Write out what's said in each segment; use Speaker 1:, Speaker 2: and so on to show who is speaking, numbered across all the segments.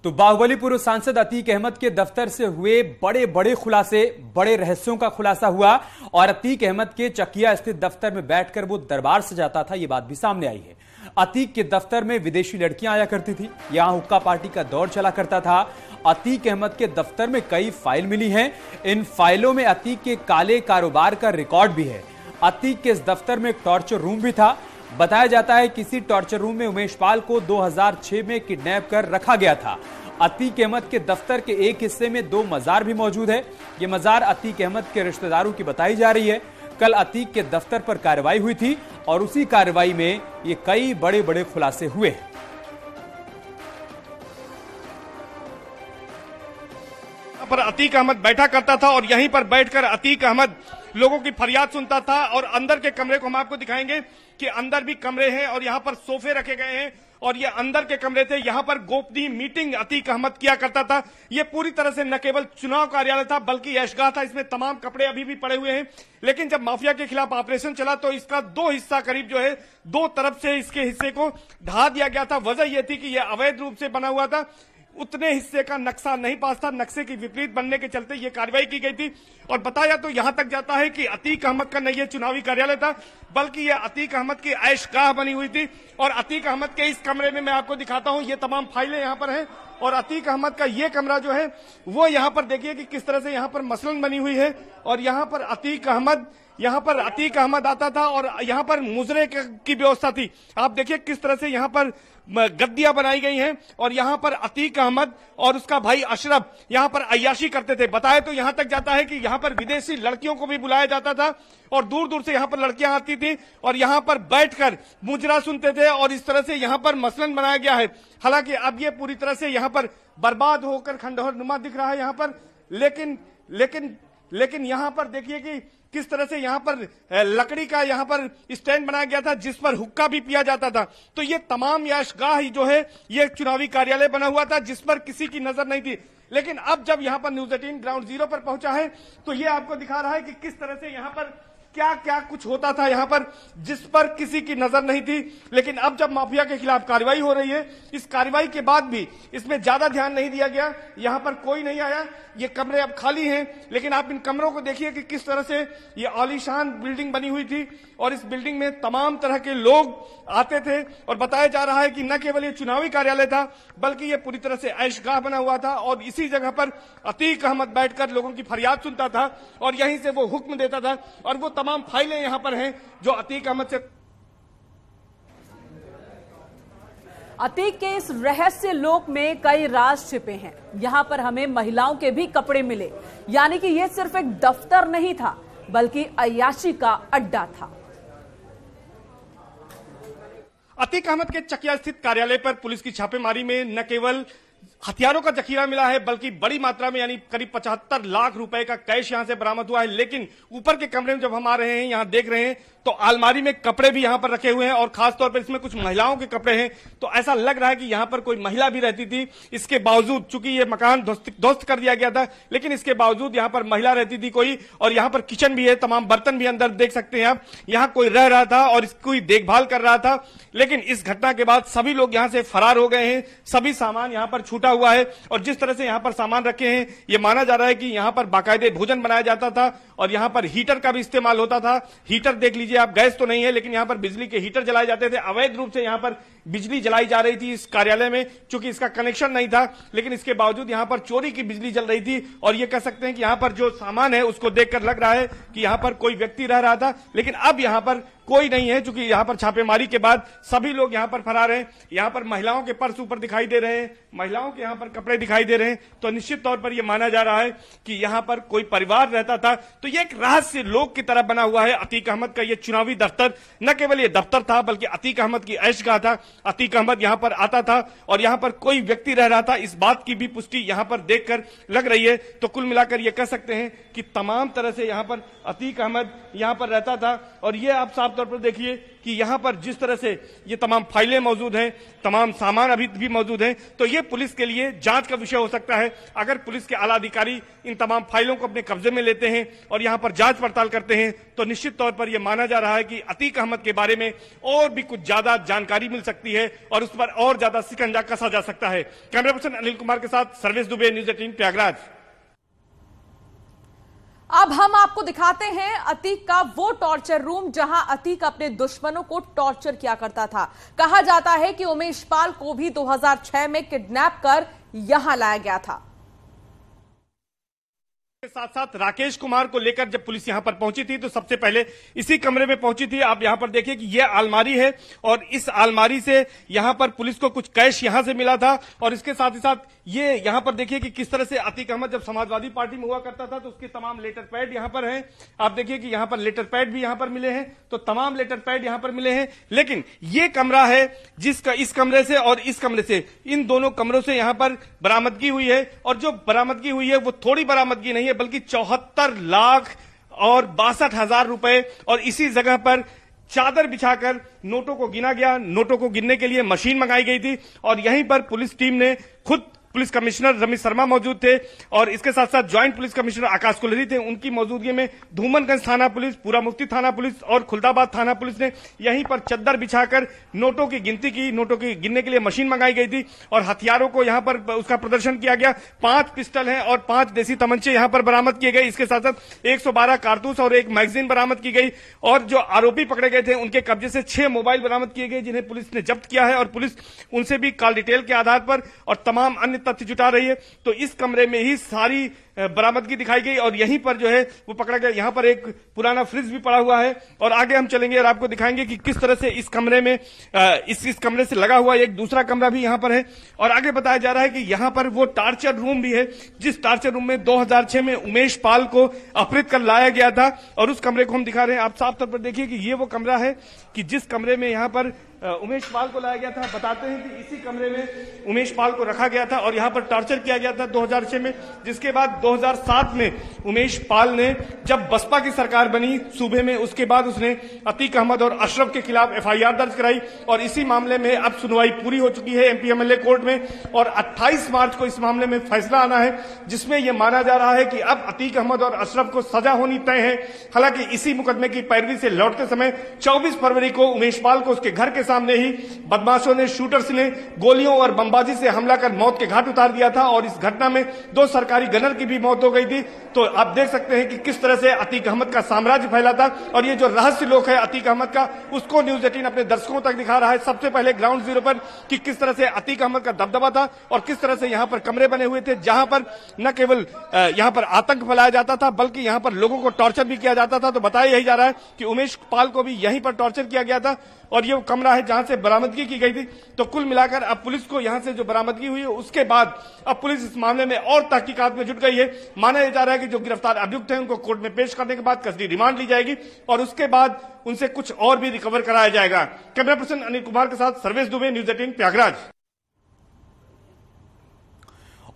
Speaker 1: तो बाहुबली पूर्व सांसद अतीक अहमद के दफ्तर से हुए बड़े बड़े खुलासे, बड़े रहस्यों का खुलासा हुआ और अतीक अहमद के चकिया स्थित दफ्तर में बैठकर वो दरबार सजाता था, ये बात भी सामने आई है। अतीक के दफ्तर में विदेशी लड़कियां आया करती थी, यहां हुक्का पार्टी का दौर चला करता था। अतीक अहमद के दफ्तर में कई फाइल मिली हैं, इन फाइलों में अतीक के काले कारोबार का रिकॉर्ड भी है। अतीक के इस दफ्तर में एक टॉर्चर रूम भी था। बताया जाता है किसी टॉर्चर रूम में उमेश पाल को 2006 में किडनैप कर रखा गया था। अतीक अहमद के दफ्तर के एक हिस्से में 2 मजार भी मौजूद है। ये मजार अतीक अहमद के रिश्तेदारों की बताई जा रही है। कल अतीक के दफ्तर पर कार्रवाई हुई थी और उसी कार्रवाई में ये कई बड़े बड़े खुलासे हुए हैं।
Speaker 2: पर अतीक अहमद बैठा करता था और यहीं पर बैठकर अतीक अहमद लोगों की फरियाद सुनता था। और अंदर के कमरे को हम आपको दिखाएंगे कि अंदर भी कमरे हैं और यहाँ पर सोफे रखे गए हैं और ये अंदर के कमरे थे। यहाँ पर गोपनीय मीटिंग अतीक अहमद किया करता था। ये पूरी तरह से न केवल चुनाव कार्यालय था बल्कि ऐशगाह था। इसमें तमाम कपड़े अभी भी पड़े हुए हैं। लेकिन जब माफिया के खिलाफ ऑपरेशन चला तो इसका 2 हिस्सा करीब जो है 2 तरफ से इसके हिस्से को ढा दिया गया था। वजह यह थी कि यह अवैध रूप से बना हुआ था, उतने हिस्से का नक्शा नहीं पास था। नक्शे की विपरीत बनने के चलते यह कार्रवाई की गई थी। और बताया तो यहां तक जाता है कि अतीक अहमद का नहीं यह चुनावी कार्यालय था बल्कि यह अतीक अहमद की ऐशगाह बनी हुई थी। और अतीक अहमद के इस कमरे में मैं आपको दिखाता हूं, ये तमाम फाइलें यहां पर हैं और अतीक अहमद का ये कमरा जो है वो यहां पर देखिए कि किस तरह से यहां पर मसलन बनी हुई है। और यहां पर अतीक अहमद आता था और यहां पर मुजरे की व्यवस्था थी। आप देखिए किस तरह से यहां पर गद्दियां बनाई गई हैं और यहां पर अतीक अहमद और उसका भाई अशरफ यहां पर अय्याशी करते थे। बताए तो यहां तक जाता है कि यहां पर विदेशी लड़कियों को भी बुलाया जाता था और दूर दूर से यहां पर लड़कियां आती थी और यहां पर बैठकर मुजरा सुनते थे और इस तरह से यहां पर मसलन बनाया गया है। हालांकि अब ये पूरी तरह से यहां पर बर्बाद होकर खंडहरनुमा दिख रहा है यहां पर। लेकिन यहां पर देखिए कि किस तरह से यहां पर लकड़ी का यहां पर स्टैंड बनाया गया था जिस पर हुक्का भी पिया जाता था। तो ये तमाम ऐशगाह ही जो है ये चुनावी कार्यालय बना हुआ था जिस पर किसी की नजर नहीं थी। लेकिन अब जब यहां पर न्यूज 18 ग्राउंड जीरो पर पहुंचा है तो ये आपको दिखा रहा है कि किस तरह से यहां पर क्या क्या कुछ होता था यहां पर जिस पर किसी की नजर नहीं थी। लेकिन अब जब माफिया के खिलाफ कार्रवाई हो रही है, इस कार्रवाई के बाद भी इसमें ज्यादा ध्यान नहीं दिया गया। यहां पर कोई नहीं आया, ये कमरे अब खाली हैं। लेकिन आप इन कमरों को देखिए कि किस तरह से ये आलीशान बिल्डिंग बनी हुई थी और इस बिल्डिंग में तमाम तरह के लोग आते थे। और बताया जा रहा है कि न केवल ये चुनावी कार्यालय था बल्कि ये पूरी तरह से ऐशगाह बना हुआ था और इसी जगह पर अतीक अहमद बैठकर लोगों की फरियाद सुनता था और यहीं से वो हुक्म देता था। और वो तमाम फाइलें यहां पर हैं जो अतीक अहमद से
Speaker 3: अतीक के इस रहस्य लोक में कई राज छिपे हैं। यहां पर हमें महिलाओं के भी कपड़े मिले, यानी कि यह सिर्फ एक दफ्तर नहीं था बल्कि अय्याशी का अड्डा था।
Speaker 2: अतीक अहमद के चकिया स्थित कार्यालय पर पुलिस की छापेमारी में न केवल हथियारों का जखीरा मिला है बल्कि बड़ी मात्रा में यानी करीब 75 लाख रुपए का कैश यहां से बरामद हुआ है। लेकिन ऊपर के कमरे में जब हम आ रहे हैं, यहां देख रहे हैं तो अलमारी में कपड़े भी यहां पर रखे हुए हैं और खासतौर पर इसमें कुछ महिलाओं के कपड़े हैं। तो ऐसा लग रहा है कि यहां पर कोई महिला भी रहती थी। इसके बावजूद चूंकि ये मकान ध्वस्त कर दिया गया था लेकिन इसके बावजूद यहां पर महिला रहती थी कोई। और यहां पर किचन भी है, तमाम बर्तन भी अंदर देख सकते हैं आप। यहां कोई रह रहा था और इसकी देखभाल कर रहा था। लेकिन इस घटना के बाद सभी लोग यहां से फरार हो गए हैं। सभी सामान यहां पर छूटा हुआ है और जिस तरह से यहां पर सामान रखे हैं यह माना जा रहा है कि यहां पर बाकायदे भोजन बनाया जाता था और यहां पर हीटर का भी इस्तेमाल होता था। हीटर देख लीजिए आप, गैस तो नहीं है लेकिन यहां पर बिजली के हीटर जलाए जाते थे। अवैध रूप से यहां पर बिजली जलाई जा रही थी इस कार्यालय में, चूंकि इसका कनेक्शन नहीं था। लेकिन इसके बावजूद यहां पर चोरी की बिजली जल रही थी और यह कह सकते हैं कि यहां पर जो सामान है उसको देखकर लग रहा है कि यहां पर कोई व्यक्ति रह रहा था। लेकिन अब यहां पर कोई नहीं है चूंकि यहां पर छापेमारी के बाद सभी लोग यहां पर फरार हैं। यहां पर महिलाओं के पर्स ऊपर दिखाई दे रहे हैं, महिलाओं के यहां पर कपड़े दिखाई दे रहे हैं। तो निश्चित तौर पर यह माना जा रहा है कि यहां पर कोई परिवार रहता था। तो यह एक रहस्य लोक की तरह बना हुआ है अतीक अहमद का यह चुनावी दफ्तर। न केवल यह दफ्तर था बल्कि अतीक अहमद की ऐशगाह था। अतीक अहमद यहां पर आता था और यहां पर कोई व्यक्ति रह रहा था, इस बात की भी पुष्टि यहां पर देखकर लग रही है। तो कुल मिलाकर यह कह सकते हैं कि तमाम तरह से यहां पर अतीक अहमद यहां पर रहता था। और यह आप साफ तौर पर देखिए कि यहां पर जिस तरह से ये तमाम फाइलें मौजूद हैं, तमाम सामान अभी भी मौजूद हैं। तो ये पुलिस के लिए जांच का विषय हो सकता है। अगर पुलिस के आला अधिकारी इन तमाम फाइलों को अपने कब्जे में लेते हैं और यहां पर जांच पड़ताल करते हैं तो निश्चित तौर पर यह माना जा रहा है कि अतीक अहमद के बारे में और भी कुछ ज्यादा जानकारी मिल सकती है। सकती है और उस पर और ज्यादा शिकंजा कसा जा सकता है। कैमरा पर्सन अनिल कुमार के साथ सर्वेश दुबे, न्यूज़ 18 प्रयागराज।
Speaker 3: अब हम आपको दिखाते हैं अतीक का वो टॉर्चर रूम जहां अतीक अपने दुश्मनों को टॉर्चर किया करता था। कहा जाता है कि उमेश पाल को भी 2006 में किडनैप कर यहां लाया गया था।
Speaker 2: साथ साथ राकेश कुमार को लेकर जब पुलिस यहां पर पहुंची थी तो सबसे पहले इसी कमरे में पहुंची थी। आप यहां पर देखिए कि यह अलमारी है और इस अलमारी से यहां पर पुलिस को कुछ कैश यहां से मिला था और इसके साथ ही साथ ये यहां पर देखिए कि किस तरह से अतीक अहमद जब समाजवादी पार्टी में हुआ करता था तो उसके तमाम लेटर पैड यहां पर हैं। आप देखिए कि यहां पर लेटर पैड भी यहां पर मिले हैं, तो तमाम लेटर पैड यहां पर मिले हैं। लेकिन ये कमरा है जिसका इस कमरे से और इस कमरे से, इन दोनों कमरों से यहां पर बरामदगी हुई है और जो बरामदगी हुई है वो थोड़ी बरामदगी नहीं है बल्कि 74 लाख और 62,000 रुपए। और इसी जगह पर चादर बिछाकर नोटों को गिना गया। नोटों को गिनने के लिए मशीन मंगाई गई थी और यहीं पर पुलिस टीम ने खुद पुलिस कमिश्नर रमेश शर्मा मौजूद थे और इसके साथ साथ ज्वाइंट पुलिस कमिश्नर आकाश कुलहरी थे। उनकी मौजूदगी में धूमनगंज थाना पुलिस, पूरा मुफ्ती थाना पुलिस और खुलदाबाद थाना पुलिस ने यहीं पर चद्दर बिछाकर नोटों की गिनती की। नोटों की गिनने के लिए मशीन मंगाई गई थी और हथियारों को यहां पर उसका प्रदर्शन किया गया। 5 पिस्टल हैं और 5 देसी तमंचे यहां पर बरामद किए गए। इसके साथ साथ 112 कारतूस और 1 मैगजीन बरामद की गई और जो आरोपी पकड़े गए थे उनके कब्जे से 6 मोबाइल बरामद किए गए जिन्हें पुलिस ने जब्त किया है और पुलिस उनसे भी कॉल डिटेल के आधार पर और तमाम अन्य तथ्य जुटा रही है। तो इस कमरे में ही सारी बरामदगी दिखाई गई और यहीं पर जो है वो पकड़ा गया। यहां पर एक पुराना फ्रिज भी पड़ा हुआ है और आगे हम चलेंगे और आपको दिखाएंगे कि किस तरह से इस कमरे में इस कमरे से लगा हुआ एक दूसरा कमरा भी यहां पर है। और आगे बताया जा रहा है कि यहां पर वो टार्चर रूम भी है जिस टार्चर रूम में 2006 में उमेश पाल को अपहृत कर लाया गया था और उस कमरे को हम दिखा रहे हैं। आप साफ तौर पर देखिए कि ये वो कमरा है कि जिस कमरे में यहां पर उमेश पाल को लाया गया था। बताते हैं कि इसी कमरे में उमेश पाल को रखा गया था और यहां पर टॉर्चर किया गया था 2006 में। जिसके बाद 2007 में उमेश पाल ने जब बसपा की सरकार बनी सूबे में, उसके बाद उसने अतीक अहमद और अशरफ के खिलाफ FIR दर्ज कराई और इसी मामले में अब सुनवाई पूरी हो चुकी है MP MLA कोर्ट में और 28 मार्च को इस मामले में फैसला आना है जिसमें यह माना जा रहा है कि अब अतीक अहमद और अशरफ को सजा होनी तय है। हालांकि इसी मुकदमे की पैरवी से लौटते समय 24 फरवरी को उमेश पाल को उसके घर के सामने ही बदमाशों ने, शूटर्स ने गोलियों और बमबाजी से हमला कर मौत के घाट उतार दिया था और इस घटना में 2 सरकारी गनर की भी मौत हो गई थी। तो आप देख सकते हैं कि किस तरह से अतीक अहमद का साम्राज्य फैला था और ये जो रहस्य लोक है अतीक अहमद का, उसको न्यूज़ 18 अपने दर्शकों तक दिखा रहा है। सबसे पहले ग्राउंड जीरो पर कि किस तरह से अतीक अहमद का दबदबा था और किस तरह से यहां पर कमरे बने हुए थे जहां पर न केवल यहां पर आतंक फैलाया जाता था बल्कि यहां पर लोगों को टॉर्चर भी किया जाता था। तो बताया यही जा रहा है कि उमेश पाल को भी यहीं पर टॉर्चर किया गया था और ये वो कमरा है जहां से बरामदगी की गई थी। तो कुल मिलाकर अब पुलिस को यहां से जो बरामदगी हुई है उसके बाद अब पुलिस इस मामले में और तहकीकात में जुट गई है। माना जा रहा है कि जो गिरफ्तार अभियुक्त हैं उनको कोर्ट में पेश करने के बाद कस्टडी रिमांड ली जाएगी और उसके बाद उनसे कुछ और भी रिकवर कराया जाएगा। कैमरा पर्सन अनिल कुमार के साथ सर्वेश दुबे, न्यूज़ 18 प्रयागराज।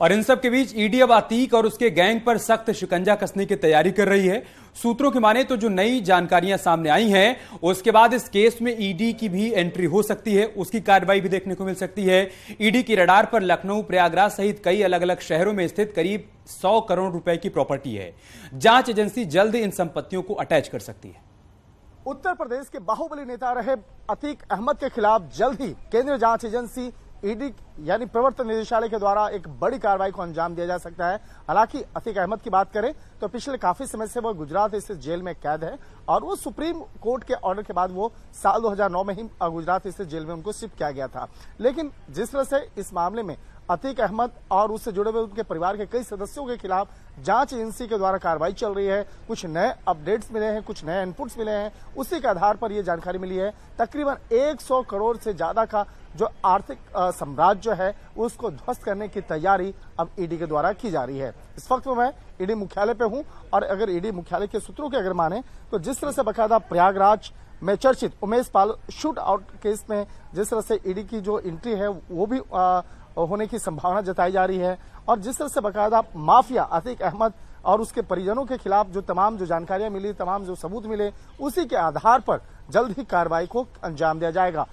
Speaker 1: और इन सब के बीच ईडी अब अतीक और उसके गैंग पर सख्त शिकंजा कसने की तैयारी कर रही है। सूत्रों की माने तो जो नई जानकारियां सामने आई हैं उसके बाद इस केस में ईडी की भी एंट्री हो सकती है, उसकी कार्रवाई भी देखने को मिल सकती है। ईडी की रडार पर लखनऊ, प्रयागराज सहित कई अलग अलग शहरों में स्थित करीब 100 करोड़ रुपए की प्रॉपर्टी है। जांच एजेंसी जल्द इन संपत्तियों को अटैच कर सकती है।
Speaker 4: उत्तर प्रदेश के बाहुबली नेता रहे अतीक अहमद के खिलाफ जल्द ही केंद्रीय जांच एजेंसी ईडी यानी प्रवर्तन निदेशालय के द्वारा एक बड़ी कार्रवाई को अंजाम दिया जा सकता है। हालांकि अतीक अहमद की बात करें तो पिछले काफी समय से वो गुजरात स्थित जेल में कैद है और वो सुप्रीम कोर्ट के ऑर्डर के बाद वो साल 2009 में ही गुजरात स्थित जेल में उनको शिफ्ट किया गया था। लेकिन जिस तरह से इस मामले में अतीक अहमद और उससे जुड़े हुए उनके परिवार के कई सदस्यों के खिलाफ जांच एजेंसी के द्वारा कार्रवाई चल रही है, कुछ नए अपडेट्स मिले हैं, कुछ नए इनपुट्स मिले हैं, उसी के आधार पर यह जानकारी मिली है तकरीबन 100 करोड़ से ज्यादा का जो आर्थिक साम्राज्य है उसको ध्वस्त करने की तैयारी अब ईडी के द्वारा की जा रही है। इस वक्त मैं ईडी मुख्यालय पे हूं और अगर ईडी मुख्यालय के सूत्रों के अगर माने तो जिस तरह से बकायदा प्रयागराज में चर्चित Umesh Pal shoot out case में जिस तरह से ईडी की जो एंट्री है वो भी होने की संभावना जताई जा रही है और जिस तरह से बकायदा माफिया अतीक अहमद और उसके परिजनों के खिलाफ जो तमाम जो जानकारियां मिली, तमाम जो सबूत मिले, उसी के आधार पर जल्द ही कार्रवाई को अंजाम दिया जाएगा।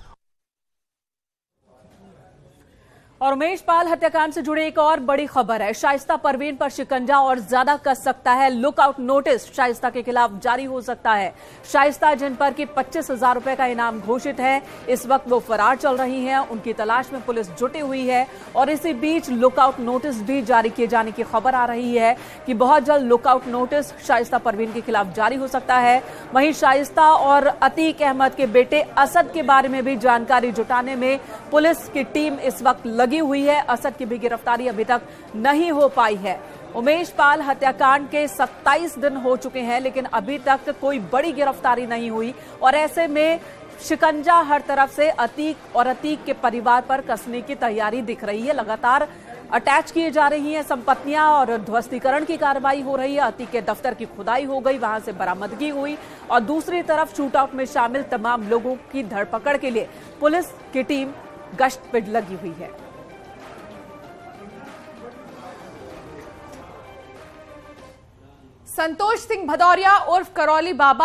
Speaker 3: और उमेश पाल हत्याकांड से जुड़े एक और बड़ी खबर है। शाइस्ता परवीन पर शिकंजा और ज्यादा कस सकता है। लुकआउट नोटिस शाइस्ता के खिलाफ जारी हो सकता है। शाइस्ता जिन पर कि 25,000 रुपए का इनाम घोषित है, इस वक्त वो फरार चल रही हैं। उनकी तलाश में पुलिस जुटी हुई है और इसी बीच लुकआउट नोटिस भी जारी किए जाने की खबर आ रही है कि बहुत जल्द लुकआउट नोटिस शाइस्ता परवीन के खिलाफ जारी हो सकता है। वहीं शाइस्ता और अतीक अहमद के बेटे असद के बारे में भी जानकारी जुटाने में पुलिस की टीम इस वक्त लगी हुई है। असद की भी गिरफ्तारी अभी तक नहीं हो पाई है। उमेश पाल हत्याकांड के 27 दिन हो चुके हैं, लेकिन अभी तक कोई बड़ी गिरफ्तारी नहीं हुई और ऐसे में शिकंजा हर तरफ से अतीक और अतीक के परिवार पर कसने की तैयारी दिख रही है। लगातार अटैच किए जा रही हैं संपत्तियां और ध्वस्तीकरण की कार्रवाई हो रही है। अतीक के दफ्तर की खुदाई हो गई, वहां से बरामदगी हुई और दूसरी तरफ शूटआउट में शामिल तमाम लोगों की धरपकड़ के लिए पुलिस की टीम गश्त पर लगी हुई है।
Speaker 5: संतोष सिंह भदौरिया उर्फ करौली बाबा